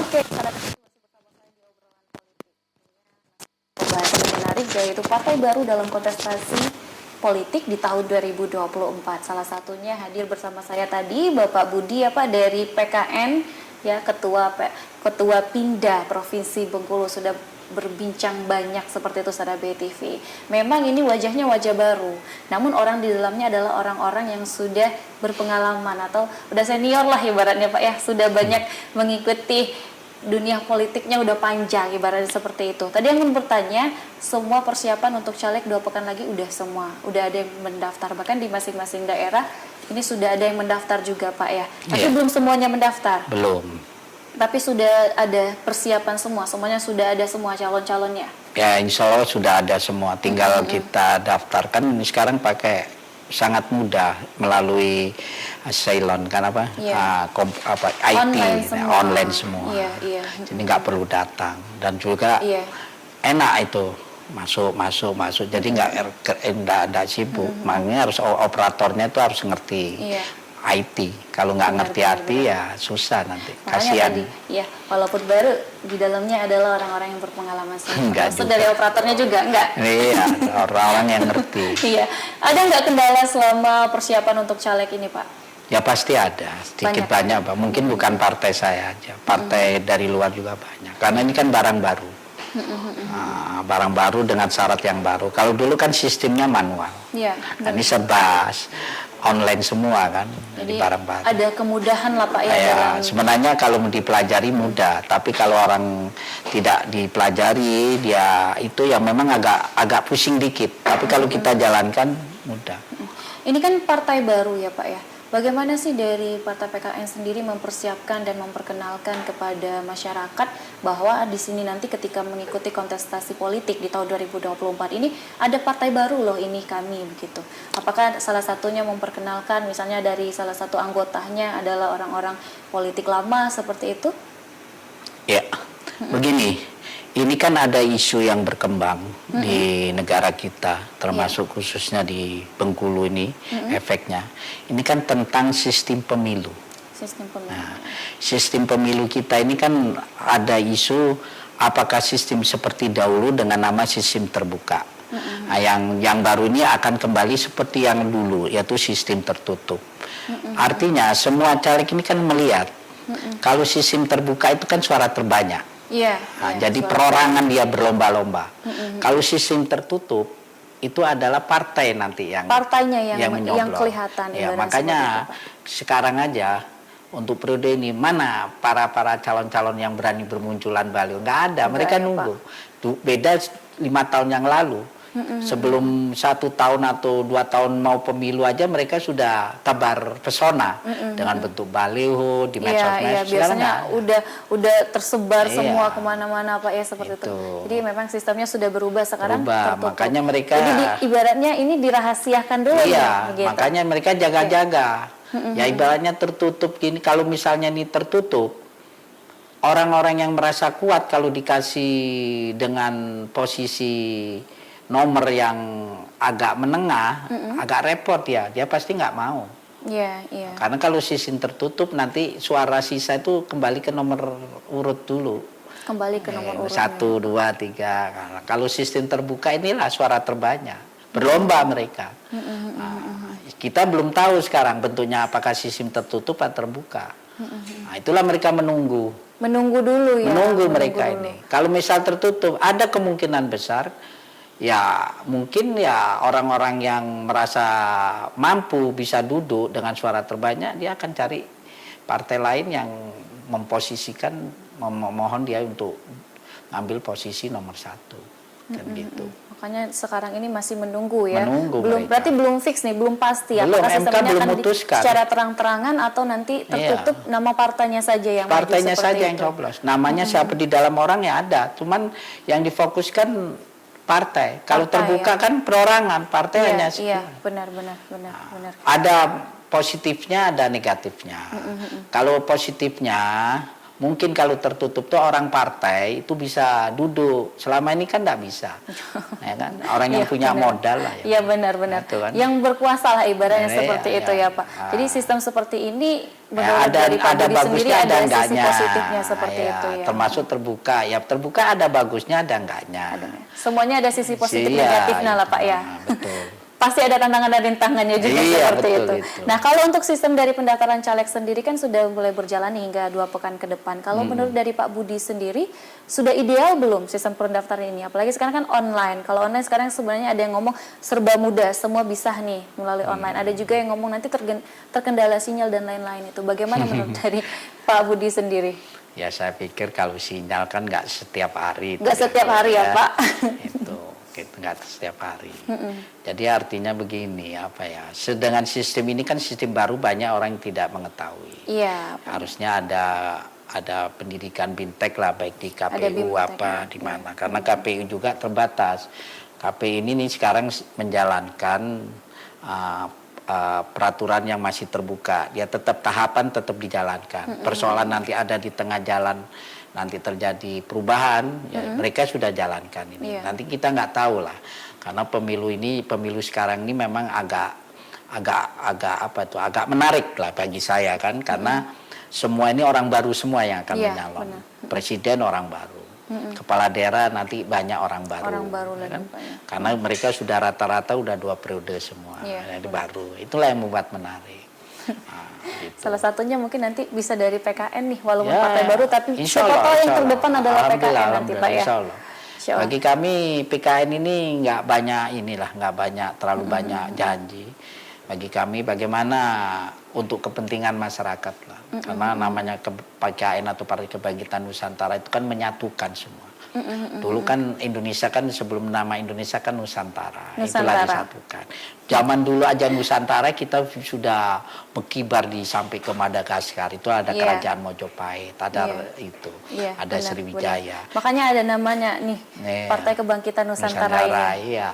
Oke, saudara kecil masih bersama saya di obrolan politik. Pembahasan yang menarik yaitu partai baru dalam kontestasi politik di tahun 2024. Salah satunya hadir bersama saya tadi Bapak Budi ya Pak dari PKN ya Ketua Pindha Provinsi Bengkulu sudah berbincang banyak seperti itu saudara BTV. Memang ini wajahnya wajah baru, namun orang di dalamnya adalah orang-orang yang sudah berpengalaman atau udah senior lah ibaratnya Pak ya, sudah banyak mengikuti dunia politiknya udah panjang ibaratnya seperti itu. Tadi yang bertanya, semua persiapan untuk caleg 2 pekan lagi udah ada yang mendaftar, bahkan di masing-masing daerah ini sudah ada yang mendaftar juga Pak ya. Tapi belum semuanya mendaftar. Belum. Tapi sudah ada persiapan semuanya sudah ada semua calon-calonnya. Ya insya Allah sudah ada semua, tinggal kita daftarkan. Ini sekarang pakai sangat mudah melalui Ceylon kan apa, IT online semua. Iya. Jadi nggak perlu datang dan juga enak itu masuk. Jadi nggak ada sibuk. Makanya harus operatornya itu harus ngerti. IT, kalau nggak ngerti IT ya susah nanti. Kasihan. Tadi, ya, walaupun baru di dalamnya adalah orang-orang yang berpengalaman. Maksud dari operatornya juga enggak? Iya, orang-orang yang ngerti. Iya, ada nggak kendala selama persiapan untuk caleg ini Pak? Ya pasti ada, sedikit banyak Pak. Mungkin bukan partai saya aja, partai dari luar juga banyak. Karena ini kan barang baru. Barang baru dengan syarat yang baru. Kalau dulu kan sistemnya manual. Iya. Nah, ini serba online semua kan. Jadi barang baru. Ada kemudahan lah Pak ya. Dalam... Sebenarnya kalau dipelajari mudah, tapi kalau orang tidak dipelajari dia itu yang memang agak pusing dikit. Tapi kalau kita jalankan mudah. Ini kan partai baru ya Pak ya. Bagaimana sih dari Partai PKN sendiri mempersiapkan dan memperkenalkan kepada masyarakat bahwa di sini nanti ketika mengikuti kontestasi politik di tahun 2024 ini ada partai baru loh ini kami begitu. Apakah salah satunya memperkenalkan misalnya dari salah satu anggotanya adalah orang-orang politik lama seperti itu? Ya, begini. Ini kan ada isu yang berkembang di negara kita, termasuk khususnya di Bengkulu ini, efeknya. Ini kan tentang sistem pemilu. Nah, sistem pemilu kita ini kan ada isu apakah sistem seperti dahulu dengan nama sistem terbuka. Nah, yang baru ini akan kembali seperti yang dulu, yaitu sistem tertutup. Artinya semua caleg ini kan melihat, kalau sistem terbuka itu kan suara terbanyak. Jadi perorangan dia berlomba-lomba. Kalau sistem tertutup itu adalah partai nanti yang partainya yang kelihatan. Ya, makanya sekarang aja untuk periode ini mana para calon-calon yang berani bermunculan baliho, nggak ada. Mereka nunggu. Beda 5 tahun yang lalu. Sebelum 1 tahun atau 2 tahun mau pemilu aja mereka sudah tebar pesona dengan bentuk baliho di medsos. Biasanya udah tersebar semua kemana-mana Pak ya seperti itu. Jadi memang sistemnya sudah berubah sekarang. Makanya mereka. Jadi ibaratnya ini dirahasiakan dulu. Iya, makanya mereka jaga-jaga. Ya ibaratnya tertutup gini. Kalau misalnya ini tertutup, orang-orang yang merasa kuat kalau dikasih dengan posisi nomor yang agak menengah, agak repot ya, dia pasti nggak mau. Karena kalau sistem tertutup nanti suara sisa itu kembali ke nomor urut dulu. Kembali ke nomor urut. 1, 2, 3. Kalau sistem terbuka inilah suara terbanyak. Berlomba mereka. Kita belum tahu sekarang bentuknya apakah sistem tertutup atau terbuka. Nah, itulah mereka menunggu. Menunggu dulu ya. Menunggu mereka ini. Kalau misal tertutup, ada kemungkinan besar. Ya mungkin ya orang-orang yang merasa mampu bisa duduk dengan suara terbanyak, dia akan cari partai lain yang memposisikan, memohon dia untuk ngambil posisi nomor 1 kan gitu. Makanya sekarang ini masih menunggu ya. Berarti belum fix nih, belum pasti ya. Apakah sistemnya akan secara terang-terangan atau nanti tertutup nama partainya saja yang partainya saja yang coblos. Namanya siapa di dalam orang ya ada, cuman yang difokuskan partai. Kalau terbuka kan perorangan, partai hanya benar. Ada positifnya, ada negatifnya. Kalau positifnya, Mungkin kalau tertutup tuh orang partai itu bisa duduk. Selama ini kan nggak bisa, ya kan? Orang yang Iya, punya benar. modal lah. Iya benar-benar. Itu kan. Yang berkuasa lah ibaratnya Iya, seperti iya, itu ya iya. Pak. Jadi sistem seperti ini Ya, menurut dari Pak Budi sendiri bagusnya, ada sisi enggaknya. positifnya seperti Ya, itu ya. termasuk terbuka. Ya terbuka ada bagusnya, ada enggaknya. Semuanya ada sisi positif Iya, negatifnya lah itu. Pak ya. Betul. Pasti ada tantangan dan rintangannya juga Iya, seperti betul, itu. itu. Nah, kalau untuk sistem dari pendaftaran caleg sendiri kan sudah mulai berjalan hingga 2 pekan ke depan. Kalau menurut dari Pak Budi sendiri, sudah ideal belum sistem pendaftaran ini? Apalagi sekarang kan online. Kalau online sekarang sebenarnya ada yang ngomong serba mudah, semua bisa nih melalui online. Ada juga yang ngomong nanti terkendala sinyal dan lain-lain itu. Bagaimana menurut dari Pak Budi sendiri? Ya saya pikir kalau sinyal kan nggak setiap hari. Nggak setiap hari ya, Pak. Itu gitu, nggak setiap hari. Jadi artinya begini, apa ya? Dengan sistem ini kan sistem baru, banyak orang yang tidak mengetahui. Iya. Harusnya ada pendidikan bintek lah, baik di KPU BIMTEK, apa di mana. Karena KPU juga terbatas. KPU ini nih sekarang menjalankan peraturan yang masih terbuka. Dia tetap tahapan tetap dijalankan. Persoalan nanti ada di tengah jalan, nanti terjadi perubahan, ya, mereka sudah jalankan ini. Iya. Nanti kita nggak tahu lah, karena pemilu sekarang ini memang agak menarik lah bagi saya kan, karena semua ini orang baru semua yang akan Iya, menyalon. benar. Presiden orang baru, kepala daerah nanti banyak orang baru. Orang baru ya lagi, kan? Pak, ya. Karena mereka sudah rata-rata udah 2 periode semua, Iya, jadi baru. Itulah yang membuat menarik. Nah, gitu. Salah satunya mungkin nanti bisa dari PKN nih, walaupun Ya, partai baru, tapi insya siapa Allah, tahu yang insya Allah. terdepan adalah PKN nanti Alhamdulillah, Pak ya. insya Allah. Insya Allah. Bagi kami PKN ini nggak banyak terlalu banyak janji. Bagi kami bagaimana untuk kepentingan masyarakat lah. Karena namanya PKN atau Partai Kebangkitan Nusantara itu kan menyatukan semua. Dulu kan Indonesia kan sebelum nama Indonesia kan Nusantara. Itulah disatukan. Zaman dulu aja Nusantara kita sudah berkibar sampai ke Madagaskar. Itu ada kerajaan Mojopahit, ada itu, ada benar, Sriwijaya. benar. Makanya ada namanya nih, Partai Kebangkitan Nusantara ini. Iya.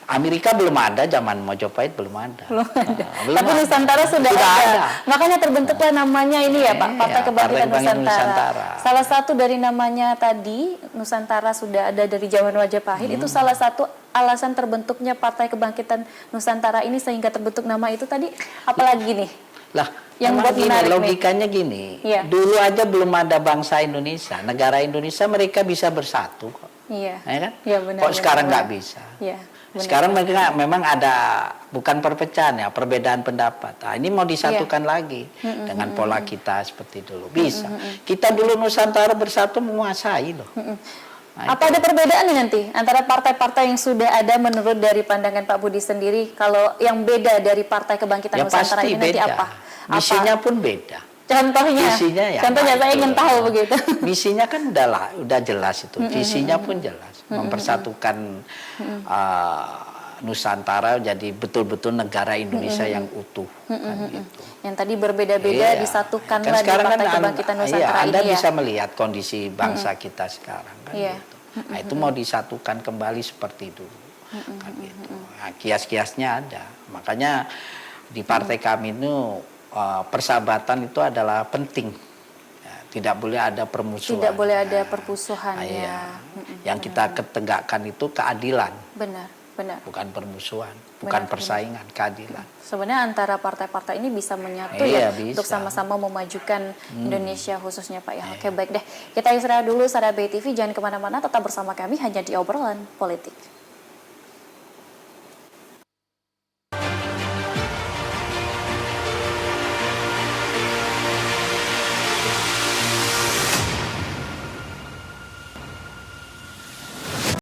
Amerika belum ada, zaman Mojopahit belum ada. Belum ada. Belum Tapi ada. Nusantara sudah ada. Makanya terbentuklah namanya ini ya Pak, Partai Iya, Kebangkitan Partai Nusantara. Salah satu dari namanya tadi, Nusantara sudah ada dari zaman Majapahit, itu salah satu alasan terbentuknya Partai Kebangkitan Nusantara ini sehingga terbentuk nama itu tadi, apalagi nih? Lah, Yang buat gini, menarik logikanya gini. Iya. Dulu aja belum ada bangsa Indonesia, negara Indonesia mereka bisa bersatu kok. Iya. Ya kan? Iya, benar, Kok sekarang benar. nggak bisa? Iya. benar. Sekarang mereka memang ada bukan perpecahan ya, perbedaan pendapat. Nah, ini mau disatukan lagi dengan pola kita seperti dulu. Bisa. Kita dulu Nusantara bersatu menguasai loh. Nah, Apa ada perbedaan nih nanti antara partai-partai yang sudah ada menurut dari pandangan Pak Budi sendiri, kalau yang beda dari Partai Kebangkitan ya Nusantara pasti ini nanti beda. apa? Misinya pun beda. Contohnya, Visinya ya, contohnya nah, saya itu. ingin tahu begitu. Misinya kan udah jelas itu. Visinya pun jelas, mempersatukan Nusantara jadi betul-betul negara Indonesia yang utuh. Kan gitu. Yang tadi berbeda-beda Iya. disatukanlah Kan di sekarang Partai kan Kebangkitan iya, Nusantara Anda ini ya. bisa melihat kondisi bangsa kita sekarang kan Iya. gitu. Nah, itu mau disatukan kembali seperti dulu. Kan gitu. Nah, kias-kiasnya ada. Makanya di partai kami itu persahabatan itu adalah penting. Ya, tidak boleh ada permusuhan. Tidak boleh ada permusuhan Iya. ya. Yang kita tegakkan itu keadilan, Benar, benar. bukan permusuhan, bukan Benar, persaingan, keadilan. Sebenarnya antara partai-partai ini bisa menyatu Iya, ya bisa. untuk sama-sama memajukan Indonesia khususnya Pak ya. Oke baik deh, kita istirahat dulu. Sahabat BTV jangan kemana-mana, tetap bersama kami hanya di obrolan politik.